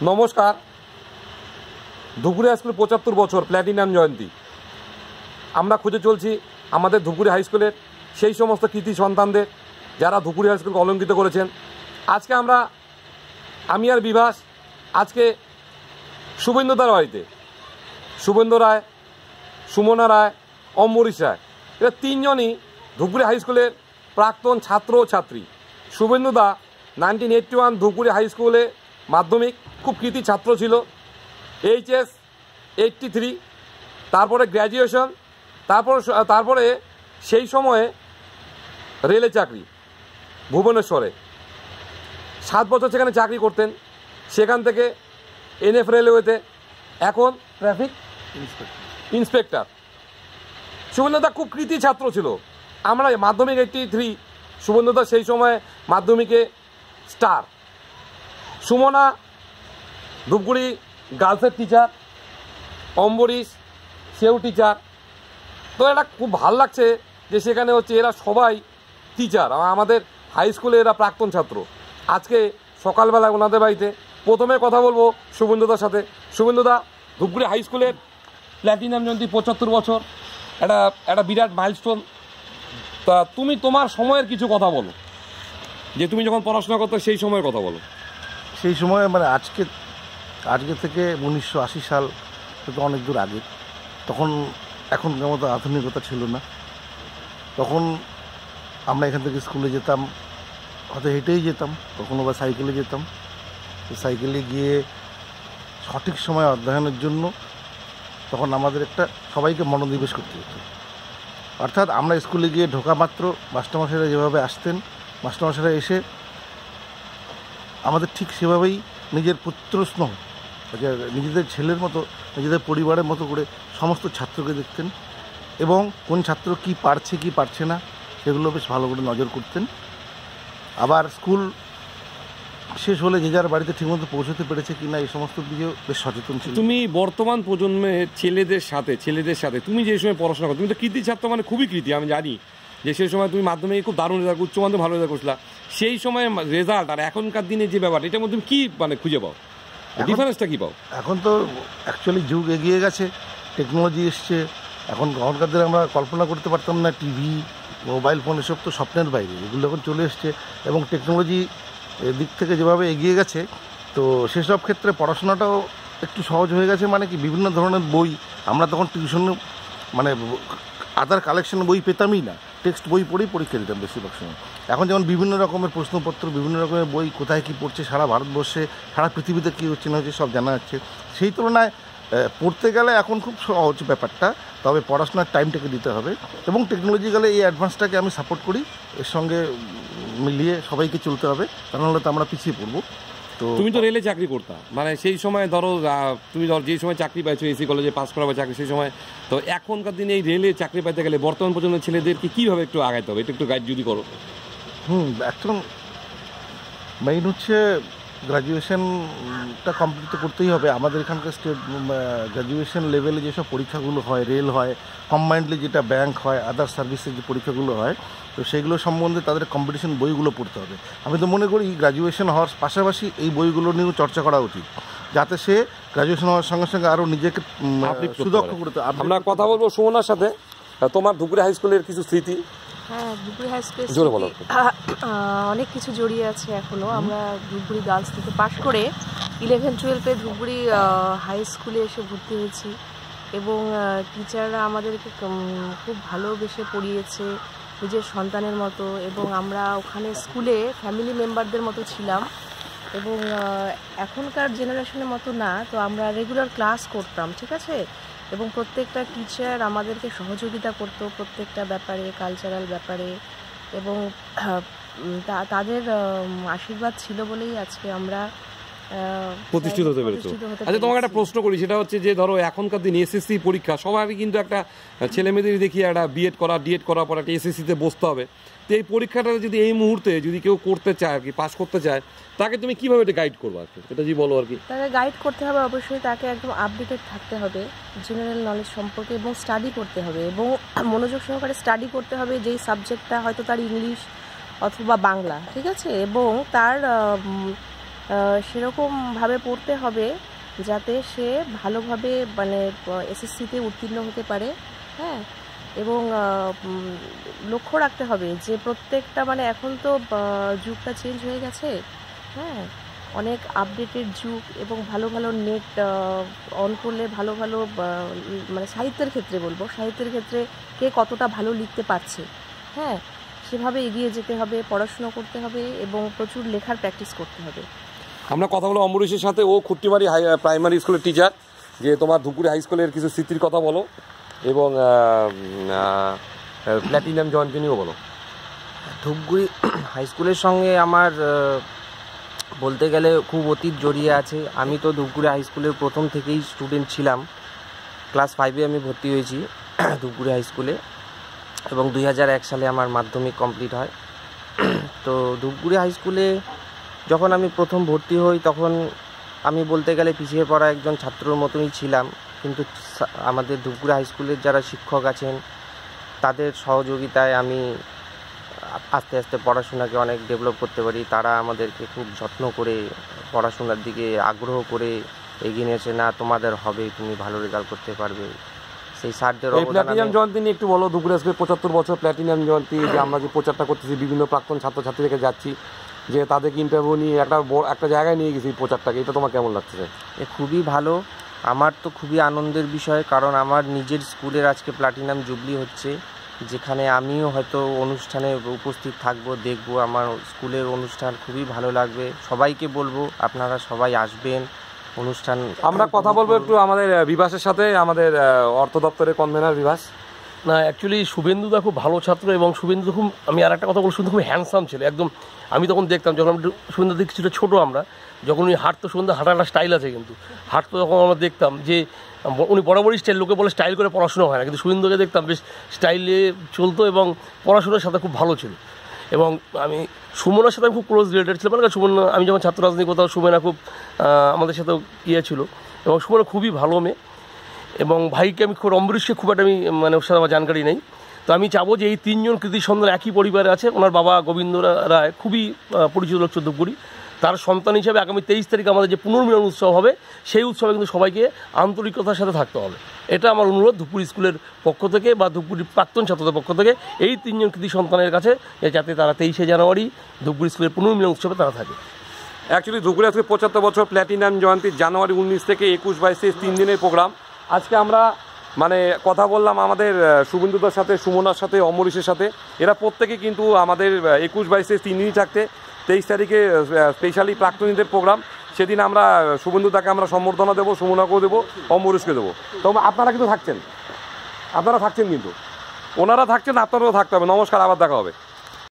নমস্কার। Dhupguri high school ৭৫ বছর platinum জয়ন্তী। আমরা খুঁজে চলছি আমাদের ধুপগুড়ি হাই স্কুলের সেই সমস্ত কৃতি সন্তানদের যারা ধুপগুড়ি হাই স্কুলকে অলঙ্কিত করেছেন। আজকে আমি আর বিভাস আজকে শুভেন্দুদার বাড়িতে, শুভেন্দু রায়, সুমনা রায়, অম্বরীশ রায়, এরা তিনজনই ধুপগুড়ি হাই স্কুলের প্রাক্তন ছাত্র ও ছাত্রী। শুভেন্দুদা 1981 ধুপগুড়ি হাই স্কুলে মাধ্যমিক খুব কৃতি ছাত্র ছিল, HS 83, তারপরে গ্র্যাজুয়েশন, তারপরে সেই সময়ে রেলে চাকরি ভুবনেশ্বরে 7 বছর সেখানে চাকরি করতেন। সেখান থেকে NF রেলওয়েতে এখন ট্রাফিক ইন্সপেক্টর। শুভেন্দুদা খুব কৃতি ছাত্র ছিল। আমরা মাধ্যমিক 83, শুভেন্দুদা সেই সময় মাধ্যমিকে স্টার। সুমনা ধূপগুড়ি গার্লসের টিচার, অম্বরীশ সেও টিচার। তো এটা খুব ভাল লাগছে যে সেখানে হচ্ছে এরা সবাই টিচার, আমাদের হাই স্কুলে এরা প্রাক্তন ছাত্র। আজকে সকালবেলা ওনাদের বাড়িতে প্রথমে কথা বলবো শুভেন্দুদার সাথে। শুভেন্দুদা, ধূপগুড়ি হাই স্কুলের প্ল্যাটিনাম জয়ন্তী ৭৫ বছর, একটা বিরাট মাইলস্টোন। তা তুমি তোমার সময়ের কিছু কথা বলো, যে তুমি যখন পড়াশোনা করতো সেই সময়ের কথা বলো। সেই সময় মানে আজকে থেকে 1980 সাল থেকে অনেক দূর আগে। তখন এখনকার মতো আধুনিকতা ছিল না। তখন আমরা এখান থেকে স্কুলে যেতাম, হয়তো হেঁটেই যেতাম, কখনো বা সাইকেলে যেতাম। তো সাইকেলে গিয়ে সঠিক সময় অধ্যয়নের জন্য তখন আমাদের একটা সবাইকে মনোনিবেশ করতে হতো। অর্থাৎ আমরা স্কুলে গিয়ে ঢোকা মাত্র মাস্টারমশাইরা যেভাবে আসতেন, মাস্টারমশাইরা এসে আমাদের ঠিক সেভাবেই নিজের পুত্র স্নেহ, নিজেদের ছেলের মতো, নিজেদের পরিবারের মতো করে সমস্ত ছাত্রকে দেখতেন এবং কোন ছাত্র কি পারছে কি পারছে না সেগুলো বেশ ভালো করে নজর করতেন। আবার স্কুল শেষ হলে যে যার বাড়িতে ঠিকমতো পৌঁছতে পেরেছে কিনা এই সমস্ত দিকেও বেশ সচেতন ছিল। তুমি বর্তমান প্রজন্মের ছেলেদের সাথে তুমি যে সময় পড়াশোনা করো, তুমি তো কৃতি ছাত্র, মানে খুবই কৃতি। আমি জানি যে সেই সময় তুমি মাধ্যমিকে খুব দারুণ রেজাল্ট, উচ্চ মাধ্যমিক ভালো রেজাল্ট করছিলা। সেই সময় রেজাল্ট আর এখনকার দিনে যে ব্যাপার, এটার মধ্যে তুমি কী মানে খুঁজে পাও, ডিফারেন্সটা কী পাও? এখন তো অ্যাকচুয়ালি যুগ এগিয়ে গেছে, টেকনোলজি এসছে। এখনকার দিনে আমরা কল্পনা করতে পারতাম না, টিভি, মোবাইল ফোন এসব তো স্বপ্নের বাইরে, এগুলো এখন চলে এসছে এবং টেকনোলজি দিক থেকে যেভাবে এগিয়ে গেছে, তো সেসব ক্ষেত্রে পড়াশোনাটাও একটু সহজ হয়ে গেছে। মানে কি, বিভিন্ন ধরনের বই আমরা তখন টিউশন মানে আদার কালেকশন বই পেতামই না, টেক্সট বই পড়েই পরীক্ষা দিতাম বেশিরভাগ সময়। এখন যেমন বিভিন্ন রকমের প্রশ্নপত্র, বিভিন্ন রকমের বই, কোথায় কী পড়ছে সারা ভারতবর্ষে, সারা পৃথিবীতে কী হচ্ছে না হচ্ছে সব জানা যাচ্ছে। সেই তুলনায় পড়তে গেলে এখন খুব সহজ ব্যাপারটা, তবে পড়াশোনার টাইমটাকে দিতে হবে এবং টেকনোলজিক্যালি এই অ্যাডভান্সটাকে আমি সাপোর্ট করি। এর সঙ্গে মিলিয়ে সবাইকে চলতে হবে, তা নাহলে তো আমরা পিছিয়ে পড়বো। তো তুমি তো রেলে চাকরি করতা, মানে সেই সময় ধরো তুমি যেই সময় চাকরি পাইছো এসি কলেজে পাস করা বা চাকরি, সেই সময় তো এখনকার দিনে এই রেলে চাকরি পাইতে গেলে বর্তমান পর্যন্ত ছেলেদেরকে কীভাবে একটু আগাইতে হবে, এটা একটু গাইড যদি করো। একদম মেইন হচ্ছে গ্র্যাজুয়েশনটা কমপ্লিট তো করতেই হবে। আমাদের এখানকার স্টেট গ্র্যাজুয়েশন লেভেলে যেসব পরীক্ষাগুলো হয়, রেল হয়, কম্বাইন্ডলি যেটা ব্যাংক হয়, আদার সার্ভিসের যে পরীক্ষাগুলো হয়, তো সেইগুলো সম্বন্ধে তাদের কম্পিটিশন বইগুলো পড়তে হবে। আমি তো মনে করি গ্র্যাজুয়েশন হওয়ার পাশাপাশি এই বইগুলো নিয়েও চর্চা করা উচিত, যাতে সে গ্র্যাজুয়েশন হওয়ার সঙ্গে সঙ্গে আরও নিজেকে সুদক্ষ করতে। আমরা কথা বলবো সুমনার সাথে। তোমার ধুপগুড়ি হাই স্কুলের কিছু স্মৃতি? হ্যাঁ, ধুপগুড়ি হাই স্কুলে অনেক কিছু জড়িয়ে আছে এখনও। আমরা ধুপগুড়ি গার্লস থেকে পাশ করে 11-12-এ ধুপগুড়ি হাই স্কুলে এসে ভর্তি হয়েছি এবং টিচাররা আমাদেরকে খুব ভালোবেসে পড়িয়েছে নিজের সন্তানের মতো, এবং আমরা ওখানে স্কুলে ফ্যামিলি মেম্বারদের মতো ছিলাম। এবং এখনকার জেনারেশনের মতো না, তো আমরা রেগুলার ক্লাস করতাম, ঠিক আছে, এবং প্রত্যেকটা টিচার আমাদেরকে সহযোগিতা করতো প্রত্যেকটা ব্যাপারে, কালচারাল ব্যাপারে, এবং তাদের আশীর্বাদ ছিল বলেই আজকে আমরা প্রতিষ্ঠিত হতে পেরেছো। আচ্ছা, তোমাকে একটা প্রশ্ন করি, সেটা হচ্ছে যে ধরো এখনকার দিন SSC পরীক্ষা সবারই কিন্তু একটা ছেলে মেয়েদের দেখি একটা ডিএড করার পর একটা SSCতে বসতে হবে। তো এই পরীক্ষাটা যদি এই মুহূর্তে যদি কেউ করতে চায় আর কি, পাস করতে চায়, তাকে তুমি কীভাবে এটা গাইড করবো আর কি, এটা যদি বলো আর কি। তাকে গাইড করতে হবে, অবশ্যই তাকে একদম আপডেটেড থাকতে হবে জেনারেল নলেজ সম্পর্কে, এবং স্টাডি করতে হবে এবং মনোযোগ সহকারে স্টাডি করতে হবে। যেই সাবজেক্টটা হয়তো তার ইংলিশ অথবা বাংলা, ঠিক আছে, এবং তার সেরকমভাবে পড়তে হবে যাতে সে ভালোভাবে মানে এসএসসিতে উত্তীর্ণ হতে পারে। হ্যাঁ, এবং লক্ষ্য রাখতে হবে যে প্রত্যেকটা মানে এখন তো যুগটা চেঞ্জ হয়ে গেছে। হ্যাঁ, অনেক আপডেটেড যুগ এবং ভালো ভালো নেট অন করলে ভালো ভালো মানে সাহিত্যের ক্ষেত্রে বলবো, সাহিত্যের ক্ষেত্রে কে কতটা ভালো লিখতে পারছে, হ্যাঁ সেভাবে এগিয়ে যেতে হবে, পড়াশুনো করতে হবে এবং প্রচুর লেখার প্র্যাকটিস করতে হবে। আমরা কথা বলো অমরেশের সাথে, ও খুট্টিমারি প্রাইমারি স্কুলের টিচার। যে তোমার ধুপগুড়ি হাই স্কুলের কিছু স্মৃতির কথা বলো এবং প্ল্যাটিনাম জয়ন্তী নিয়েও বলো। ধূপগুড়ি হাই স্কুলের সঙ্গে আমার বলতে গেলে খুব অতীত জড়িয়ে আছে। আমি তো ধূপগুড়ি হাই স্কুলের প্রথম থেকেই স্টুডেন্ট ছিলাম। ক্লাস 5-এ আমি ভর্তি হয়েছি ধূপগুড়ি হাই স্কুলে এবং 2001 সালে আমার মাধ্যমিক কমপ্লিট হয়। তো ধূপগুড়ি হাই স্কুলে যখন আমি প্রথম ভর্তি হই তখন আমি বলতে গেলে পিছিয়ে পড়া একজন ছাত্রর মতনই ছিলাম, কিন্তু আমাদের ধূপগুড়ি হাই স্কুলের যারা শিক্ষক আছেন তাদের সহযোগিতায় আমি আস্তে আস্তে পড়াশোনাকে অনেক ডেভেলপ করতে পারি। তারা আমাদেরকে খুব যত্ন করে পড়াশোনার দিকে আগ্রহ করে এগিয়ে নিয়েছে, না তোমাদের হবে, তুমি ভালো রেজাল্ট করতে পারবে। সেই স্যারদের প্ল্যাটিনাম জয়ন্তী নিয়ে একটু বলো। ধূপগুড়ি স্কুলের 75 বছর প্ল্যাটিনাম জয়ন্তী, যে আমরা যে প্রচারটা করতেছি বিভিন্ন প্রাক্তন ছাত্রছাত্রীদেরকে যাচ্ছি, যে তাদেরকে ইন্টারভিউ নিয়ে একটা জায়গায় নিয়ে গেছি প্রচারটাকে, এটা তোমার কেমন লাগছে? খুবই ভালো, আমার তো খুবই আনন্দের বিষয়, কারণ আমার নিজের স্কুলের আজকে প্ল্যাটিনাম জুবলি হচ্ছে, যেখানে আমিও হয়তো অনুষ্ঠানে উপস্থিত থাকবো, দেখব। আমার স্কুলের অনুষ্ঠান খুবই ভালো লাগবে। সবাইকে বলবো আপনারা সবাই আসবেন অনুষ্ঠান। আমরা কথা বলবো একটু আমাদের বিভাসের সাথে, আমাদের অর্থ দপ্তরের কনভেনার বিভাস। না, অ্যাকচুয়ালি শুভেন্দুদা খুব ভালো ছাত্র এবং শুভেন্দু খুব, আমি আর একটা কথা বলবো, শুভেন্দু খুব হ্যান্ডসাম ছিল একদম। আমি তখন দেখতাম যখন শুভেন্দু দিক কিছুটা ছোটো আমরা, যখন উনি হাঁটতো, শুভেন্দু হাঁটার একটা স্টাইল আছে কিন্তু, হাঁটতো যখন আমরা দেখতাম যে উনি বরাবরই স্টাইল, লোকে বলে স্টাইল করে পড়াশোনা হয় না, কিন্তু শুভেন্দুকে দেখতাম বেশ স্টাইলে চলতো এবং পড়াশোনার সাথে খুব ভালো ছিল। এবং আমি সুমনার সাথে আমি খুব ক্লোজ রিলেটেড ছিলাম, মানে সুমনা, আমি যখন ছাত্র রাজনীতি করতাম সুমনা খুব আমাদের সাথেও ইয়ে ছিল এবং সুমনা খুবই ভালো মেয়ে। এবং ভাইকে আমি খুব, অম্বরীশকে খুব একটা আমি মানে ওর সাথে আমার জানকারি নেই। তো আমি চাবো যে এই 3 জন কৃতি সন্তান একই পরিবারে আছে। ওনার বাবা গোবিন্দ রায় খুবই পরিচিত লোক ধূপগুড়ি, তার সন্তান হিসেবে আগামী 23 তারিখ আমাদের যে পুনর্মিলন উৎসব হবে, সেই উৎসবে কিন্তু সবাইকে আন্তরিকতার সাথে থাকতে হবে। এটা আমার অনুরোধ ধূপগুড়ি স্কুলের পক্ষ থেকে বা ধূপগুড়ির প্রাক্তন ছাত্রদের পক্ষ থেকে এই 3 জন কৃতি সন্তানের কাছে, যাতে তারা 23শে জানুয়ারি ধূপগুড়ি স্কুলের পুনর্মিলন উৎসবে তারা থাকে। অ্যাকচুয়ালি ধূপগুড়ি আজকে 75 বছর প্ল্যাটিনাম জয়ন্তী, জানুয়ারি 19 থেকে 21-22 3 দিনের প্রোগ্রাম। আজকে আমরা মানে কথা বললাম আমাদের শুভেন্দুদার সাথে, সুমনার সাথে, অমরেশের সাথে। এরা প্রত্যেকে কিন্তু আমাদের 21-22 3 দিনই থাকতে, 23 তারিখে স্পেশালি প্রাক্তনীদের প্রোগ্রাম। সেদিন আমরা শুভেন্দুদাকে আমরা সম্বর্ধনা দেবো, সুমনাকেও দেবো, অমরেশকে দেবো। তো আপনারা কিন্তু থাকছেন, আপনারা থাকছেন, কিন্তু ওনারা থাকছেন, আপনারাও থাকতে হবে। নমস্কার, আবার দেখা হবে।